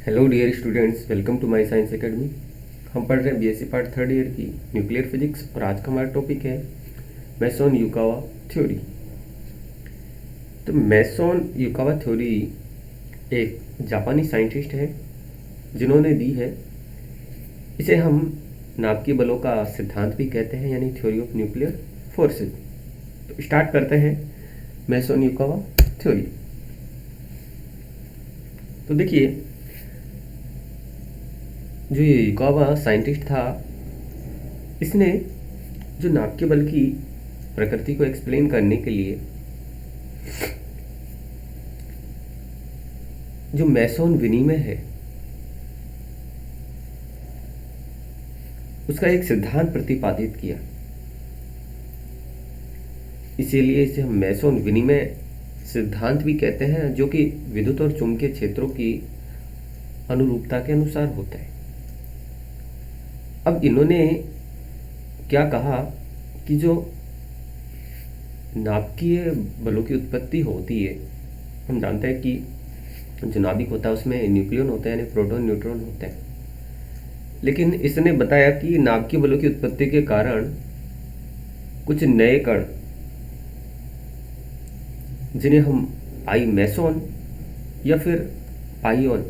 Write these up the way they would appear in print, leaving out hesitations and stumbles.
Hello dear students, welcome to my science academy. हम पढ़ रहे हैं बीएससी पार्ट थर्ड ईयर की न्यूक्लियर फिजिक्स और आज का हमारा टॉपिक है मेसोन युकावा थ्योरी। तो मेसोन युकावा थ्योरी एक जापानी साइंटिस्ट है जिन्होंने दी है। इसे हम नाभिकीय बलों का सिद्धांत भी कहते हैं, यानी थ्योरी ऑफ न्यूक्लियर फोर्सेस। तो स्टार्ट करते हैं मेसोन युकावा थ्योरी। तो देखिए, जो ये युकावा साइंटिस्ट था, इसने जो नाभिकीय बल की प्रकृति को एक्सप्लेन करने के लिए जो मेसोन विनिमय है उसका एक सिद्धांत प्रतिपादित किया। इसीलिए इसे हम मेसोन विनिमय सिद्धांत भी कहते हैं, जो कि विद्युत और चुंबकीय क्षेत्रों की अनुरूपता के अनुसार होता है। अब इन्होंने क्या कहा कि जो नाभिकीय बलों की उत्पत्ति होती है, हम जानते हैं कि जो नाभिक होता है उसमें न्यूक्लियन होते हैं, यानी प्रोटॉन न्यूट्रॉन होते हैं। लेकिन इसने बताया कि नाभिकीय बलों की उत्पत्ति के कारण कुछ नए कण, जिन्हें हम पाई मेसोन या फिर पाइयोन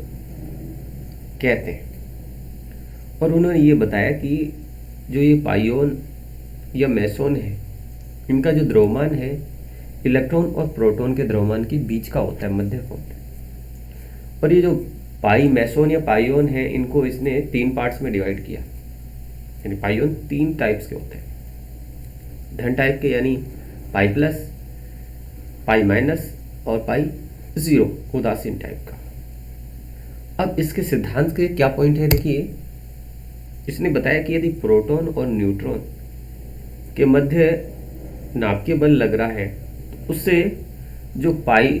कहते हैं, और उन्होंने ये बताया कि जो ये पाइयोन या मेसोन है, इनका जो द्रव्यमान है इलेक्ट्रॉन और प्रोटॉन के द्रव्यमान के बीच का होता है, मध्य का होता है। और ये जो पाई मेसोन या पाइयोन है, इनको इसने 3 पार्ट्स में डिवाइड किया। यानी पाइयोन 3 टाइप्स के होते हैं, धन टाइप के, यानी पाई प्लस, पाई माइनस और पाई जीरो, उदासीन टाइप का। अब इसके सिद्धांत के क्या पॉइंट है, देखिए। इसने बताया कि यदि प्रोटॉन और न्यूट्रॉन के मध्य नाभिकीय बल लग रहा है, तो उससे जो पाई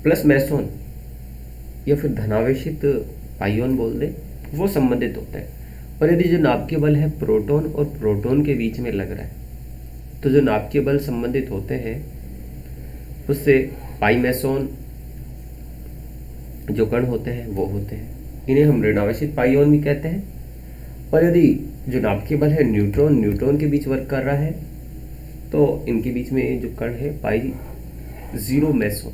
प्लस मेसोन या फिर धनावेशित पाइयोन बोल दे, वो संबंधित होता है। और यदि जो नाभिकीय बल है प्रोटॉन और प्रोटॉन के बीच में लग रहा है, तो जो नाभिकीय बल संबंधित होते हैं उससे पाई मेसोन जो कण होते हैं वो होते हैं, इन्हें हम ऋणावेशित पाइयोन भी कहते हैं। और यदि जो नाभिकीय बल है न्यूट्रॉन न्यूट्रॉन के बीच वर्क कर रहा है, तो इनके बीच में जो कण है पाई जीरो मेसोन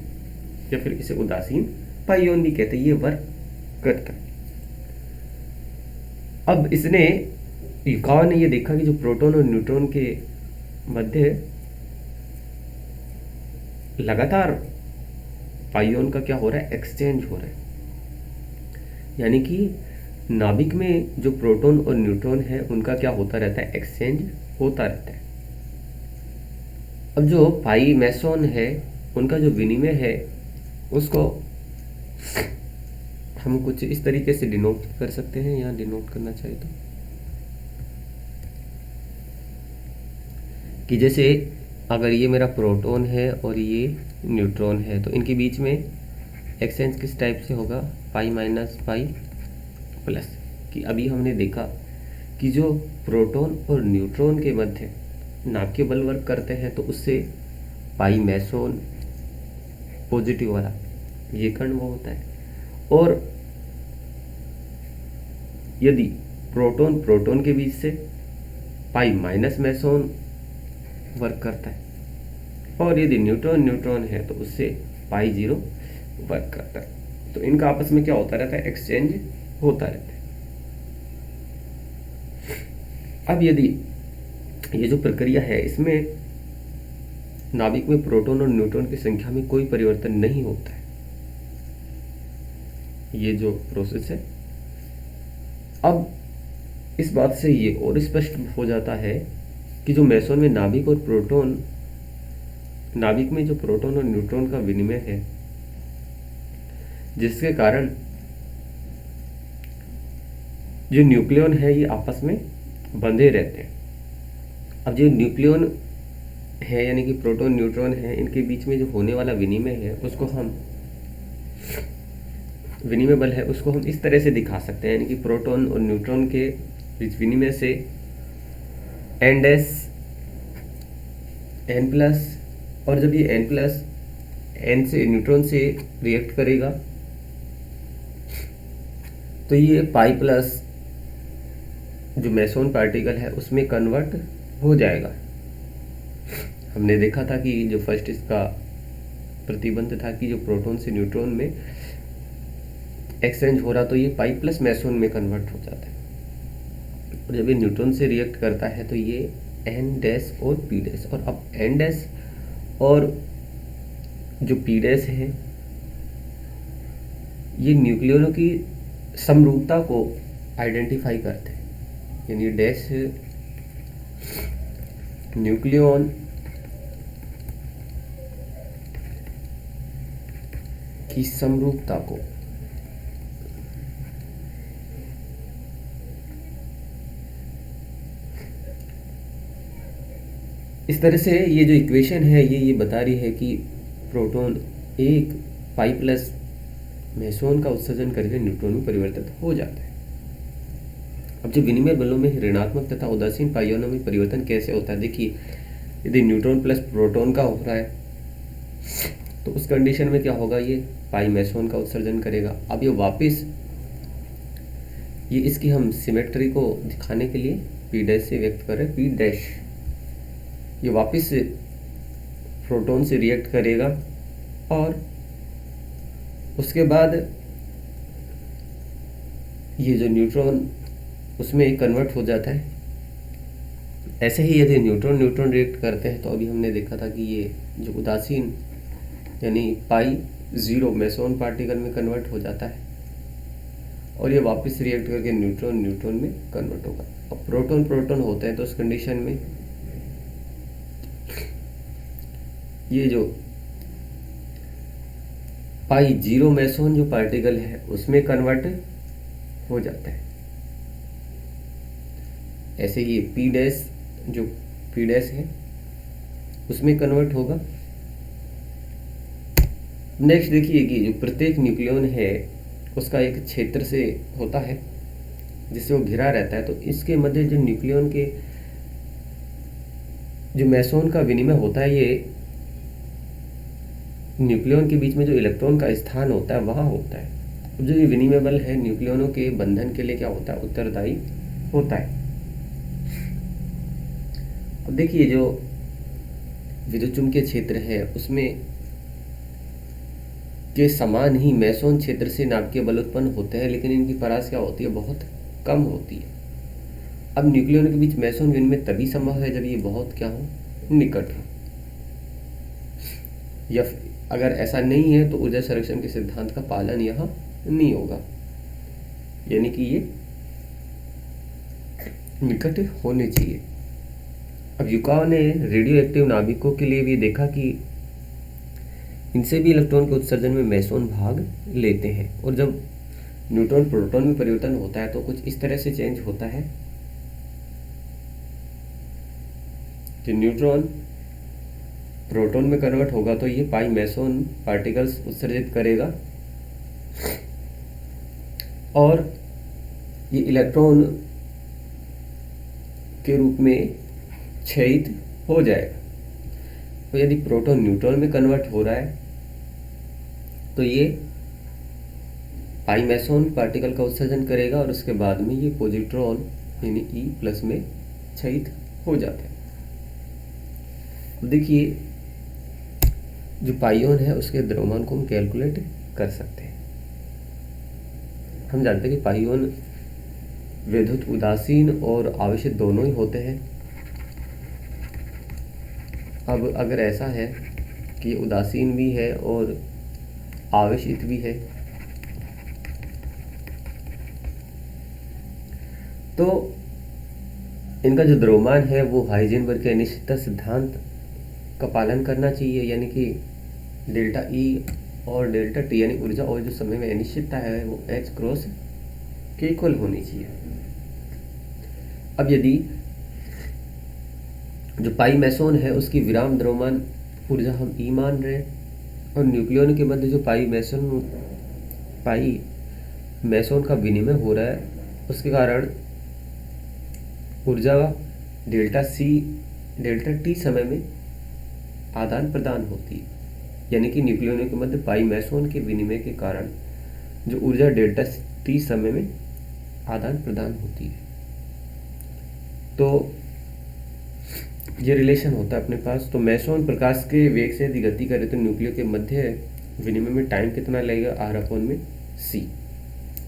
या फिर इसे उदासीन पाइयोन भी कहते हैं, ये वर्क करता है। अब इसने युकावा ने ये देखा कि जो प्रोटॉन और न्यूट्रॉन के मध्य लगातार पाइयोन का क्या हो रहा है, एक्सचेंज हो रहा है। यानी कि नाभिक में जो प्रोटॉन और न्यूट्रॉन है उनका क्या होता रहता है, एक्सचेंज होता रहता है। अब जो पाई मेसोन है उनका जो विनिमय है उसको हम कुछ इस तरीके से डिनोट कर सकते हैं, या डिनोट करना चाहिए तो, कि जैसे अगर ये मेरा प्रोटॉन है और ये न्यूट्रॉन है, तो इनके बीच में एक्सचेंज किस टाइप से होगा, पाई माइनस पाई प्लस। कि अभी हमने देखा कि जो प्रोटॉन और न्यूट्रॉन के मध्य नाभिकीय बल वर्क करते हैं, तो उससे पाई मेसोन पॉजिटिव वाला ये कण वो होता है। और यदि प्रोटॉन प्रोटॉन के बीच से पाई माइनस मेसोन वर्क करता है, और यदि न्यूट्रॉन न्यूट्रॉन है तो उससे पाई जीरो वर्क करता है। तो इनका आपस में क्या होता रहता है, एक्सचेंज होता रहता है। अब यदि ये जो प्रक्रिया है, इसमें नाभिक में प्रोटॉन और न्यूट्रॉन की संख्या में कोई परिवर्तन नहीं होता है, ये जो प्रोसेस है, अब इस बात से ये और स्पष्ट हो जाता है कि जो मेसोन में नाभिक और प्रोटॉन, नाभिक में जो प्रोटॉन और न्यूट्रॉन का विनिमय है, जिसके कारण जो न्यूक्लियन है ये आपस में बंधे रहते हैं। अब जो न्यूक्लियन है, यानी कि प्रोटॉन न्यूट्रॉन है, इनके बीच में जो होने वाला विनिमय है उसको हम विनिमय बल है उसको हम इस तरह से दिखा सकते हैं, यानी कि प्रोटॉन और न्यूट्रॉन के बीच विनिमय से एन डैश एन प्लस, और जब ये एन प्लस एन से न्यूट्रॉन से रिएक्ट करेगा तो ये पाई प्लस जो मेसोन पार्टिकल है उसमें कन्वर्ट हो जाएगा। हमने देखा था कि जो फर्स्ट इसका प्रतिबंध था कि जो प्रोटॉन से न्यूट्रॉन में एक्सचेंज हो रहा तो ये पाई प्लस मेसोन में कन्वर्ट हो जाता है, और जब ये न्यूट्रॉन से रिएक्ट करता है तो ये एन डैश और पी डैश, और अब एन डैश और जो पी डैश है ये न्यूक्लियनों की समरूपता को आइडेंटिफाई करते हैं, यानी डैश न्यूक्लियन की समरूपता को इस तरह से ये जो इक्वेशन है ये बता रही है कि प्रोटॉन एक पाई प्लस मेसोन का उत्सर्जन करके न्यूट्रॉन में परिवर्तित हो जाता है। अब जो विनिमय बलों में ऋणात्मक तथा उदासीन पाइयोनों में परिवर्तन कैसे होता है, देखिए यदि न्यूट्रॉन प्लस प्रोटॉन का हो रहा है तो उस कंडीशन में क्या होगा, ये पाई मेसोन का उत्सर्जन करेगा। अब ये वापस ये इसकी हम सिमेट्री को दिखाने के लिए पी डैश से व्यक्त कर रहे हैं, पी डैश ये वापस प्रोटॉन से रिएक्ट करेगा और उसके बाद ये जो न्यूट्रॉन उसमें कन्वर्ट हो जाता है। ऐसे ही यदि न्यूट्रॉन न्यूट्रॉन रिएक्ट करते हैं तो अभी हमने देखा था कि ये जो उदासीन यानी पाई जीरो मेसोन पार्टिकल में कन्वर्ट हो जाता है और ये वापस रिएक्ट करके न्यूट्रॉन न्यूट्रॉन में कन्वर्ट होगा। अब प्रोटॉन प्रोटॉन होते हैं तो उस कंडीशन में ये जो पाई जीरो मेसोन जो पार्टिकल है उसमें कन्वर्ट हो जाता है। ऐसे ये पी डैश जो पी डैश है उसमें कन्वर्ट होगा। नेक्स्ट देखिए कि जो प्रत्येक न्यूक्लियन है उसका एक क्षेत्र से होता है जिससे वो घिरा रहता है, तो इसके मध्य जो न्यूक्लियन के जो मेसोन का विनिमय होता है ये न्यूक्लियन के बीच में जो इलेक्ट्रॉन का स्थान होता है वहाँ होता है। अब जो ये विनिमय बल है न्यूक्लियनों के बंधन के लिए क्या होता है, उत्तरदायी होता है। अब देखिए जो विद्युत चुम्बकीय क्षेत्र है उसमें के समान ही मेसोन क्षेत्र से नाभिकीय बल उत्पन्न होते हैं, लेकिन इनकी परास क्या होती है, बहुत कम होती है। अब न्यूक्लियनों के बीच मेसोन विनिमय तभी संभव है जब ये बहुत क्या हो, निकट हो, या अगर ऐसा नहीं है तो ऊर्जा संरक्षण के सिद्धांत का पालन यहाँ नहीं होगा, यानी कि ये निकट होने चाहिए। अब युकाओं ने रेडियो एक्टिव नाभिकों के लिए भी देखा कि इनसे भी इलेक्ट्रॉन के उत्सर्जन में मेसोन भाग लेते हैं, और जब न्यूट्रॉन प्रोटॉन में परिवर्तन होता है तो कुछ इस तरह से चेंज होता है कि न्यूट्रॉन प्रोटॉन में कन्वर्ट होगा तो ये पाई मेसोन पार्टिकल्स उत्सर्जित करेगा और ये इलेक्ट्रॉन के रूप में क्षयित हो जाएगा। तो यदि प्रोटॉन न्यूट्रॉन में कन्वर्ट हो रहा है तो ये पाई मेसोन पार्टिकल का उत्सर्जन करेगा और उसके बाद में ये पॉजिट्रॉन यानी ई प्लस में क्षयित हो जाता है। देखिए जो पाइयोन है उसके द्रव्यमान को हम कैलकुलेट कर सकते हैं। हम जानते हैं कि पाइयोन विद्युत उदासीन और आवेशित दोनों ही होते हैं। अब अगर ऐसा है कि उदासीन भी है और आवेशित भी है तो इनका जो द्रव्यमान है वो हाइजेनबर्ग के अनिश्चितता सिद्धांत का पालन करना चाहिए, यानी कि डेल्टा ई और डेल्टा टी यानी ऊर्जा और जो समय में अनिश्चितता है वो एच क्रॉस के इक्वल होनी चाहिए। अब यदि जो पाई मेसोन है उसकी विराम द्रव्यमान ऊर्जा हम ई मान रहे हैं और न्यूक्लियन के मध्य जो पाई मेसोन का विनिमय हो रहा है उसके कारण ऊर्जा डेल्टा सी डेल्टा टी समय में आदान प्रदान होती है। यानी कि न्यूक्लियनों के मध्य पाई मैसोन के विनिमय के कारण जो ऊर्जा डेल्टा टी समय में आदान प्रदान होती है। तो ये रिलेशन होता है अपने पास। तो मैसोन प्रकाश के वेग से यदि गति करे तो न्यूक्लियो के मध्य विनिमय में टाइम कितना लगेगा, आर अपॉन में सी,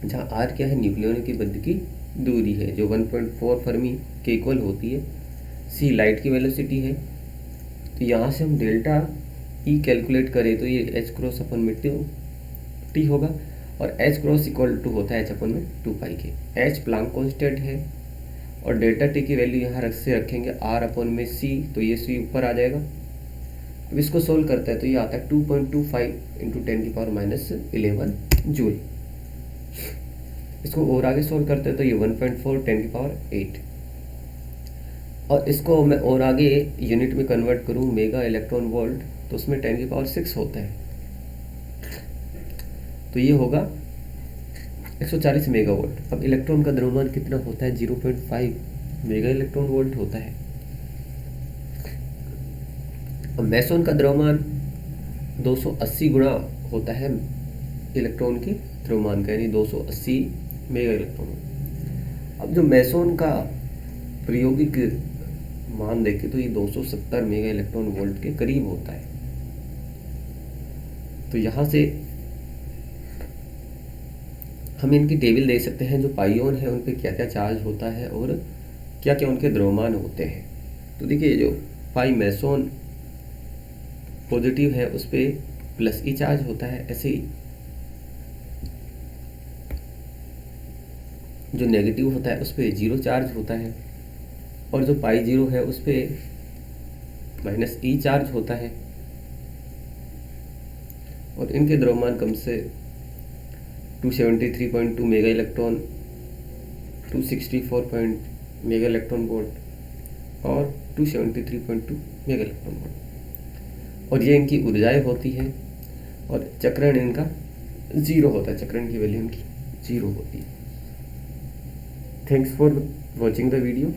जहाँ आर क्या है, न्यूक्लियनों के मध्य की दूरी है जो 1.4 फर्मी के इक्वल होती है। सी लाइट की वेलोसिटी है। तो यहाँ से हम डेल्टा ई कैलकुलेट करें तो ये एच क्रॉस अपन में टी होगा, और एच क्रॉस इक्वल टू होता है एच अपन में 2 पाई के। एच प्लांक कांस्टेंट है और डेल्टा टी की वैल्यू यहाँ से रखेंगे आर अपॉन में सी, तो ये सी ऊपर आ जाएगा। अब इसको सोल्व करते हैं तो ये आता है 2.25 इंटू 10⁻11 जूल। इसको और आगे सोल्व करते हैं तो ये 1.4 10⁸ और इसको मैं और आगे यूनिट में कन्वर्ट करूँ मेगा इलेक्ट्रॉन वोल्ट, तो उसमें 10⁶ होता है। तो ये होगा 140 मेगावाट। अब इलेक्ट्रॉन का द्रव्यमान कितना होता है, 0.5 मेगा इलेक्ट्रॉन वोल्ट होता है। अब मैसोन का द्रव्यमान 280 गुणा होता है इलेक्ट्रॉन के द्रव्यमान का, यानी 280 मेगा इलेक्ट्रॉन। अब जो मैसोन का प्रायोगिक मान देखें तो ये 270 मेगा इलेक्ट्रॉन वोल्ट के करीब होता है। तो यहाँ से हम इनकी टेबल देख सकते हैं, जो पाइयोन है उन पे क्या क्या चार्ज होता है और क्या क्या उनके द्रव्यमान होते हैं। तो देखिए जो पाई मैसोन पॉजिटिव है उस पर प्लस ई चार्ज होता है, ऐसे ही जो नेगेटिव होता है उस पर 0 चार्ज होता है, और जो पाई 0 है उस पर माइनस ई चार्ज होता है। और इनके द्रव्यमान कम से 273.2 mega electron, 264 mega electron volt और 273.2 मेगा इलेक्ट्रॉन वोल्ट। और ये इनकी ऊर्जाएं होती हैं, और चक्रण इनका 0 होता है, चक्रण की वैल्यू इनकी 0 होती है। Thanks for watching the video.